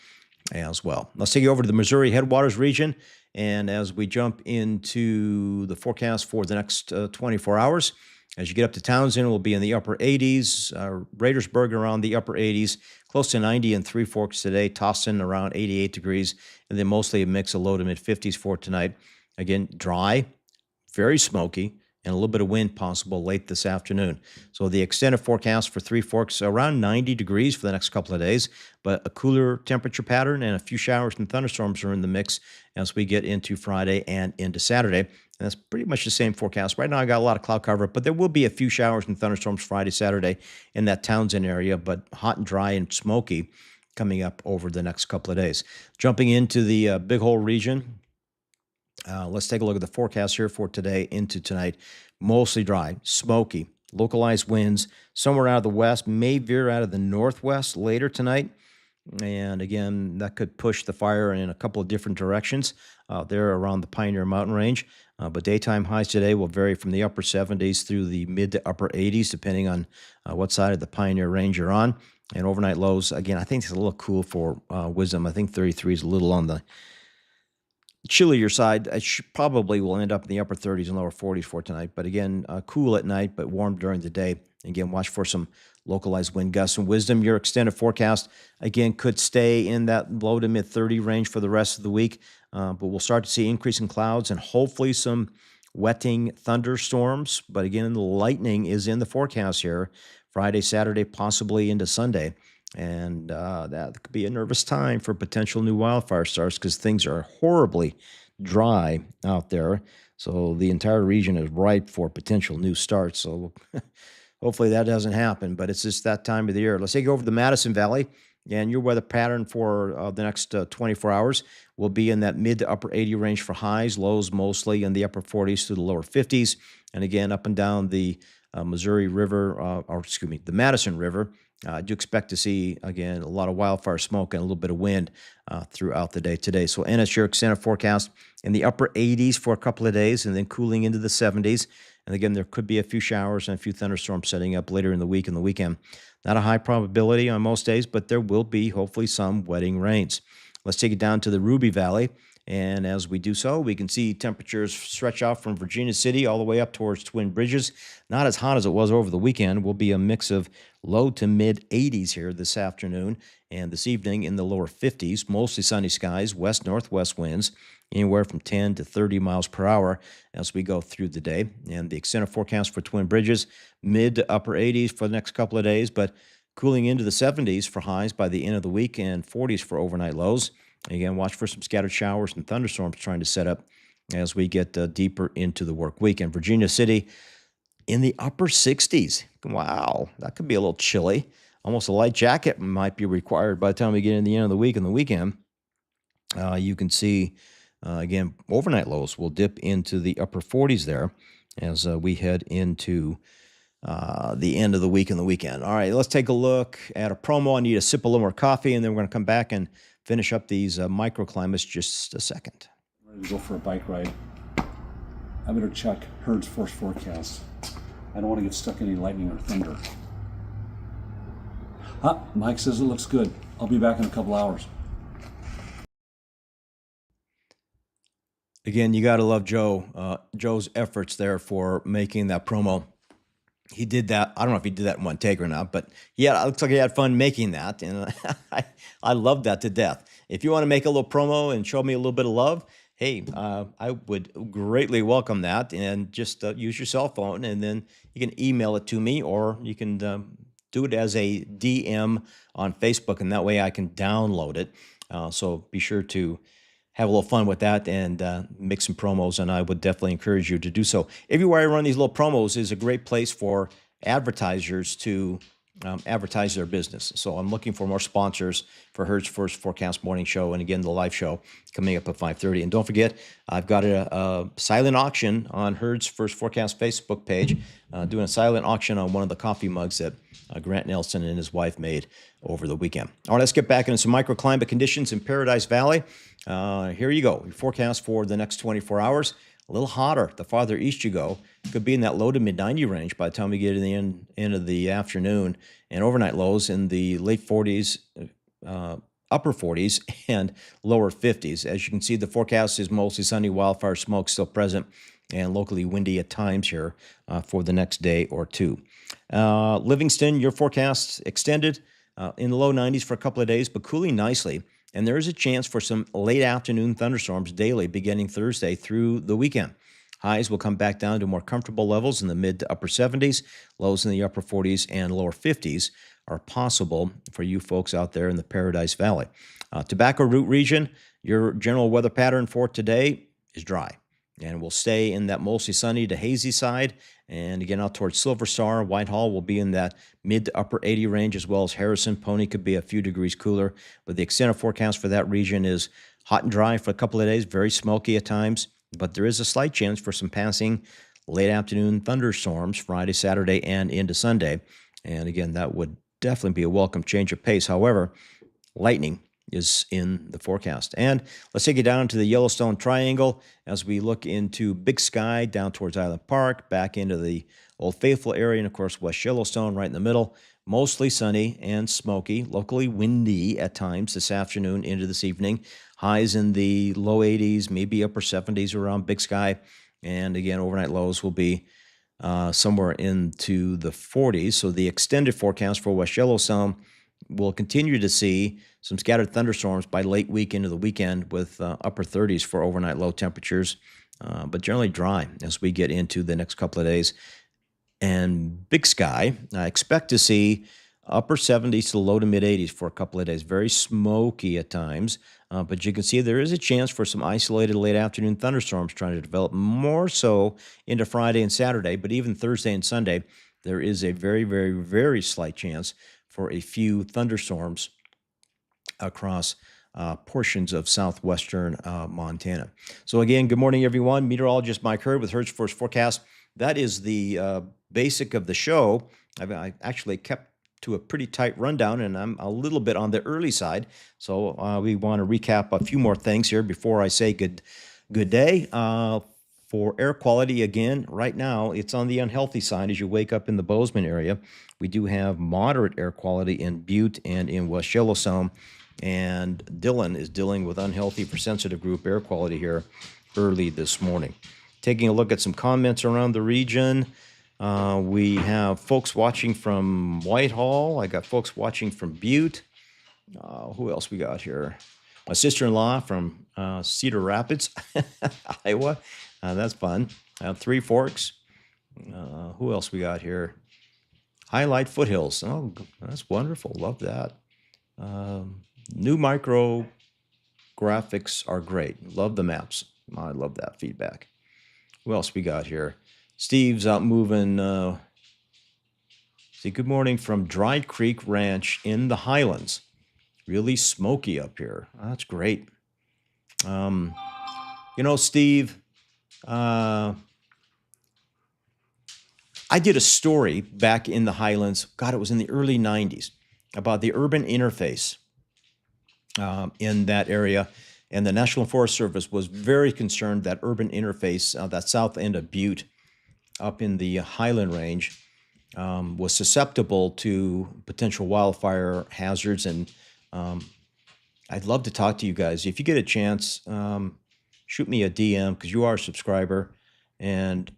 as well. Let's take you over to the Missouri Headwaters region. And as we jump into the forecast for the next 24 hours, as you get up to Townsend, we'll be in the upper 80s. Raidersburg around the upper 80s, close to 90 in Three Forks today. Tossin around 88 degrees, and then mostly a mix of low to mid 50s for tonight. Again, dry, very smoky, and a little bit of wind possible late this afternoon. So the extended forecast for Three Forks around 90 degrees for the next couple of days, but a cooler temperature pattern and a few showers and thunderstorms are in the mix as we get into Friday and into Saturday. And that's pretty much the same forecast. Right now, I got a lot of cloud cover, but there will be a few showers and thunderstorms Friday, Saturday in that Townsend area, but hot and dry and smoky coming up over the next couple of days. Jumping into the Big Hole region, let's take a look at the forecast here for today into tonight. Mostly dry, smoky, localized winds somewhere out of the west, may veer out of the northwest later tonight. And again, that could push the fire in a couple of different directions there around the Pioneer Mountain Range. But daytime highs today will vary from the upper 70s through the mid to upper 80s, depending on what side of the Pioneer Range you're on. And overnight lows, again, I think it's a little cool for Wisdom. I think 33 is a little on the chillier side. It probably will end up in the upper 30s and lower 40s for tonight. But again, cool at night, but warm during the day. Again, watch for some localized wind gusts. And Wisdom, your extended forecast, again, could stay in that low to mid 30 range for the rest of the week. But we'll start to see increasing clouds and hopefully some wetting thunderstorms. But again, the lightning is in the forecast here Friday, Saturday, possibly into Sunday. And that could be a nervous time for potential new wildfire starts because things are horribly dry out there. So the entire region is ripe for potential new starts. So hopefully that doesn't happen, but it's just that time of the year. Let's take you over to the Madison Valley. And your weather pattern for the next 24 hours will be in that mid to upper 80 range for highs, lows mostly in the upper 40s to the lower 50s. And again, up and down the Missouri River, the Madison River, I do expect to see, again, a lot of wildfire smoke and a little bit of wind throughout the day today. So NS your extended forecast in the upper 80s for a couple of days and then cooling into the 70s. And again, there could be a few showers and a few thunderstorms setting up later in the week and the weekend. Not a high probability on most days, but there will be hopefully some wetting rains. Let's take it down to the Ruby Valley. And as we do so, we can see temperatures stretch out from Virginia City all the way up towards Twin Bridges. Not as hot as it was over the weekend. Will be a mix of low to mid 80s here this afternoon and this evening in the lower 50s. Mostly sunny skies, west-northwest winds, anywhere from 10 to 30 miles per hour as we go through the day. And the extended forecast for Twin Bridges, mid to upper 80s for the next couple of days, but cooling into the 70s for highs by the end of the week and 40s for overnight lows. Again, watch for some scattered showers and thunderstorms trying to set up as we get deeper into the work week. And Virginia City in the upper 60s. Wow, that could be a little chilly. Almost a light jacket might be required by the time we get in the end of the week and the weekend. You can see, again, overnight lows will dip into the upper 40s there as we head into the end of the week and the weekend. All right, let's take a look at a promo. I need a sip of a little more coffee, and then we're going to come back and finish up these microclimates just a second. Ready to go for a bike ride. I better check Herd's first forecast. I don't want to get stuck in any lightning or thunder. Mike says it looks good. I'll be back in a couple hours. Again, you got to love Joe. Joe's efforts there for making that promo. He did that. I don't know if he did that in one take or not, but yeah, it looks like he had fun making that. And I love that to death. If you want to make a little promo and show me a little bit of love, hey, I would greatly welcome that. And just use your cell phone, and then you can email it to me, or you can do it as a DM on Facebook, and that way I can download it. So be sure to have a little fun with that and make some promos, and I would definitely encourage you to do so. Everywhere I run these little promos is a great place for advertisers to advertise their business. So I'm looking for more sponsors for Hertz First Forecast Morning Show, and again the live show coming up at 5:30. And don't forget, I've got a silent auction on Hertz First Forecast Facebook page, doing a silent auction on one of the coffee mugs that Grant Nelson and his wife made over the weekend. All right, let's get back into some microclimate conditions in Paradise Valley. Here you go. Your forecast for the next 24 hours. A little hotter the farther east you go. Could be in that low to mid 90 range by the time we get to the end of the afternoon, and overnight lows in the late 40s, upper 40s, and lower 50s. As you can see, the forecast is mostly sunny, wildfire smoke still present, and locally windy at times here for the next day or two. Livingston, your forecast extended in the low 90s for a couple of days, but cooling nicely. And there is a chance for some late afternoon thunderstorms daily beginning Thursday through the weekend. Highs will come back down to more comfortable levels in the mid to upper 70s. Lows in the upper 40s and lower 50s are possible for you folks out there in the Paradise Valley. Tobacco Root region, your general weather pattern for today is dry. And we'll stay in that mostly sunny to hazy side. And again, out towards Silver Star, Whitehall will be in that mid to upper 80 range, as well as Harrison. Pony could be a few degrees cooler. But the extended forecast for that region is hot and dry for a couple of days, very smoky at times. But there is a slight chance for some passing late afternoon thunderstorms Friday, Saturday, and into Sunday. And again, that would definitely be a welcome change of pace. However, lightning is in the forecast. And let's take you down to the Yellowstone Triangle as we look into Big Sky down towards Island Park, back into the Old Faithful area, and of course West Yellowstone right in the middle. Mostly sunny and smoky, locally windy at times this afternoon into this evening. Highs in the low 80s, maybe upper 70s around Big Sky. And again, overnight lows will be somewhere into the 40s. So the extended forecast for West Yellowstone will continue to see some scattered thunderstorms by late week into the weekend with upper 30s for overnight low temperatures, but generally dry as we get into the next couple of days. And Big Sky, I expect to see upper 70s to low to mid 80s for a couple of days. Very smoky at times, but you can see there is a chance for some isolated late afternoon thunderstorms trying to develop more so into Friday and Saturday, but even Thursday and Sunday, there is a very, very, very slight chance for a few thunderstorms across portions of southwestern Montana. So again, good morning, everyone. Meteorologist Mike Hurd with Hertz First Forecast. That is the basic of the show. I actually kept to a pretty tight rundown, and I'm a little bit on the early side. So we want to recap a few more things here before I say good day. For air quality, again, right now, it's on the unhealthy side as you wake up in the Bozeman area. We do have moderate air quality in Butte and in West Yellowstone, and Dillon is dealing with unhealthy for sensitive group air quality here early this morning. Taking a look at some comments around the region, we have folks watching from Whitehall. I got folks watching from Butte. Who else we got here? My sister-in-law from Cedar Rapids, Iowa. That's fun. Three Forks. Who else we got here? Highlight Foothills. Oh, that's wonderful. Love that. New micro graphics are great. Love the maps. I love that feedback. Who else we got here? Steve's out moving. Good morning from Dry Creek Ranch in the Highlands. Really smoky up here. That's great. Steve, I did a story back in the Highlands. God, it was in the early 90s about the urban interface in that area. And the National Forest Service was very concerned that urban interface, that south end of Butte up in the Highland Range, was susceptible to potential wildfire hazards. And I'd love to talk to you guys. If you get a chance, shoot me a DM because you are a subscriber. And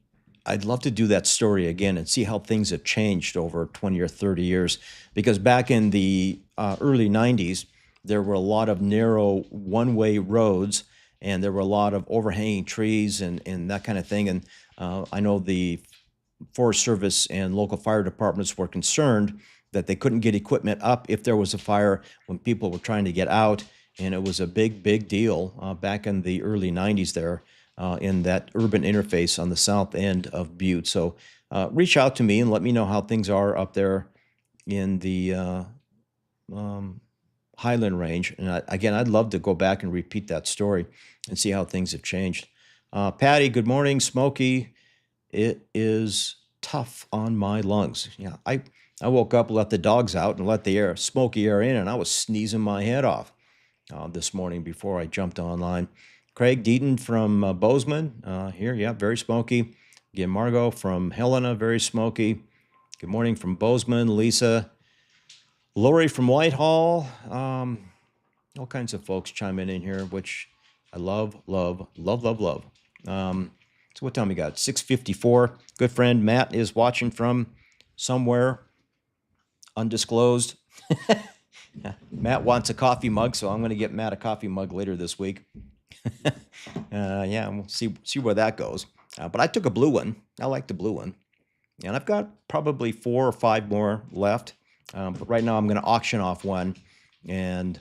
I'd love to do that story again and see how things have changed over 20 or 30 years. Because back in the early 90s, there were a lot of narrow one-way roads, and there were a lot of overhanging trees and that kind of thing. And I know the Forest Service and local fire departments were concerned that they couldn't get equipment up if there was a fire when people were trying to get out. And it was a big, big deal back in the early 90s there in that urban interface on the south end of Butte. So reach out to me and let me know how things are up there in the Highland Range. And again, I'd love to go back and repeat that story and see how things have changed. Patty, good morning. Smokey, it is tough on my lungs. Yeah, I woke up, let the dogs out, and let the smoky air in, and I was sneezing my head off this morning before I jumped online. Craig Deaton from Bozeman here, yeah, very smoky. Again, Margot from Helena, very smoky. Good morning from Bozeman. Lisa, Lori from Whitehall. All kinds of folks chiming in here, which I love, love, love, love, love. So what time we got? 6:54. Good friend Matt is watching from somewhere undisclosed. Matt wants a coffee mug, so I'm going to get Matt a coffee mug later this week. Yeah, we'll see where that goes. But I took a blue one. I like the blue one. And I've got probably 4 or 5 more left. But right now I'm going to auction off one. And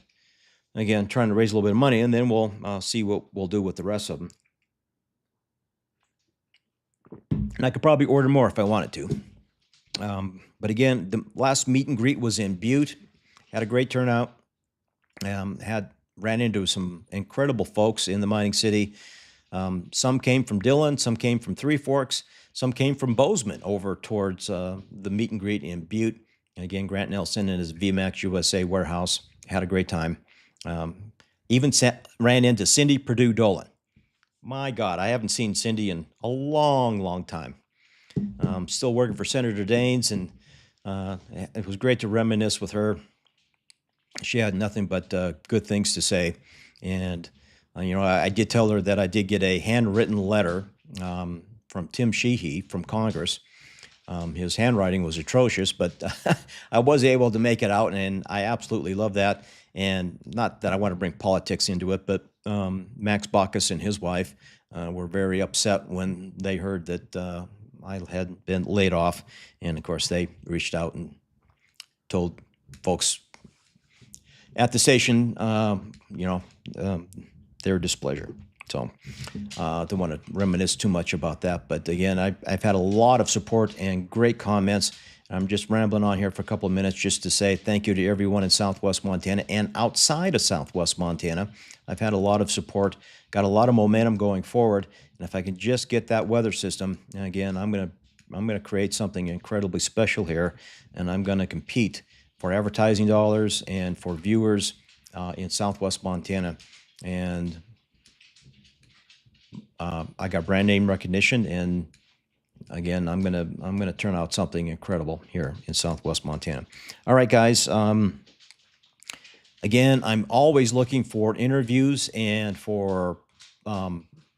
again, trying to raise a little bit of money, and then we'll see what we'll do with the rest of them. And I could probably order more if I wanted to. But again, the last meet and greet was in Butte. Had a great turnout. Ran into some incredible folks in the mining city. Some came from Dillon, some came from Three Forks, some came from Bozeman over towards the meet and greet in Butte. And again, Grant Nelson and his VMAX USA warehouse had a great time. Even ran into Cindy Purdue Dolan. My God, I haven't seen Cindy in a long, long time. Still working for Senator Daines, and it was great to reminisce with her. She had nothing but good things to say. And, I did tell her that I did get a handwritten letter from Tim Sheehy from Congress. His handwriting was atrocious, but I was able to make it out, and I absolutely love that. And not that I want to bring politics into it, but Max Baucus and his wife were very upset when they heard that I had been laid off. And, of course, they reached out and told folks at the station, their displeasure. So I don't want to reminisce too much about that. But again, I've had a lot of support and great comments. I'm just rambling on here for a couple of minutes just to say thank you to everyone in Southwest Montana and outside of Southwest Montana. I've had a lot of support, got a lot of momentum going forward. And if I can just get that weather system, again, I'm gonna create something incredibly special here, and I'm gonna compete for advertising dollars and for viewers in Southwest Montana. And I got brand name recognition, and again, I'm gonna turn out something incredible here in Southwest Montana. All right, guys. Again, I'm always looking for interviews and for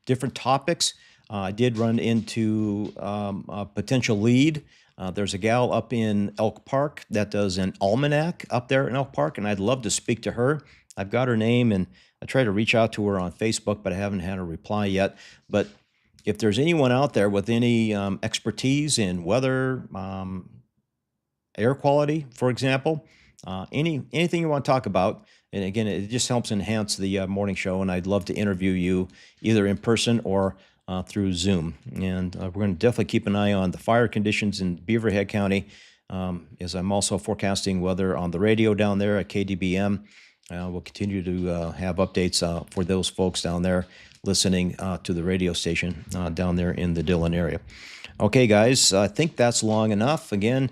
different topics. I did run into a potential lead. There's a gal up in Elk Park that does an almanac up there in Elk Park, and I'd love to speak to her. I've got her name, and I tried to reach out to her on Facebook, but I haven't had a reply yet. But if there's anyone out there with any expertise in weather, air quality, for example, anything you want to talk about, and again, it just helps enhance the morning show, and I'd love to interview you either in person or through Zoom. And we're going to definitely keep an eye on the fire conditions in Beaverhead County, as I'm also forecasting weather on the radio down there at KDBM. We'll continue to have updates for those folks down there listening to the radio station down there in the Dillon area. Okay, guys, I think that's long enough. Again,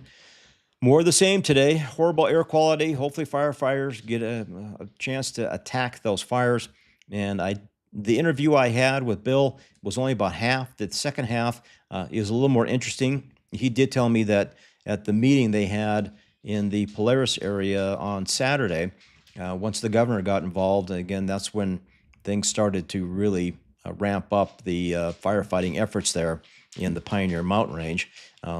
more of the same today. Horrible air quality. Hopefully firefighters get a chance to attack those fires. And the interview I had with Bill was only about half. The second half is a little more interesting. He did tell me that at the meeting they had in the Polaris area on Saturday, once the governor got involved, again, that's when things started to really ramp up the firefighting efforts there in the Pioneer Mountain Range.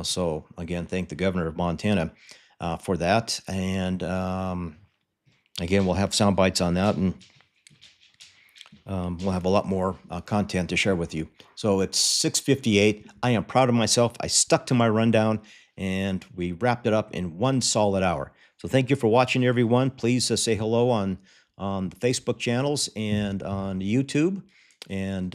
So again, thank the governor of Montana for that. And again, we'll have sound bites on that, and we'll have a lot more content to share with you. So it's 6:58. I am proud of myself. I stuck to my rundown, and we wrapped it up in one solid hour. So thank you for watching, everyone. Please say hello on the Facebook channels and on YouTube. And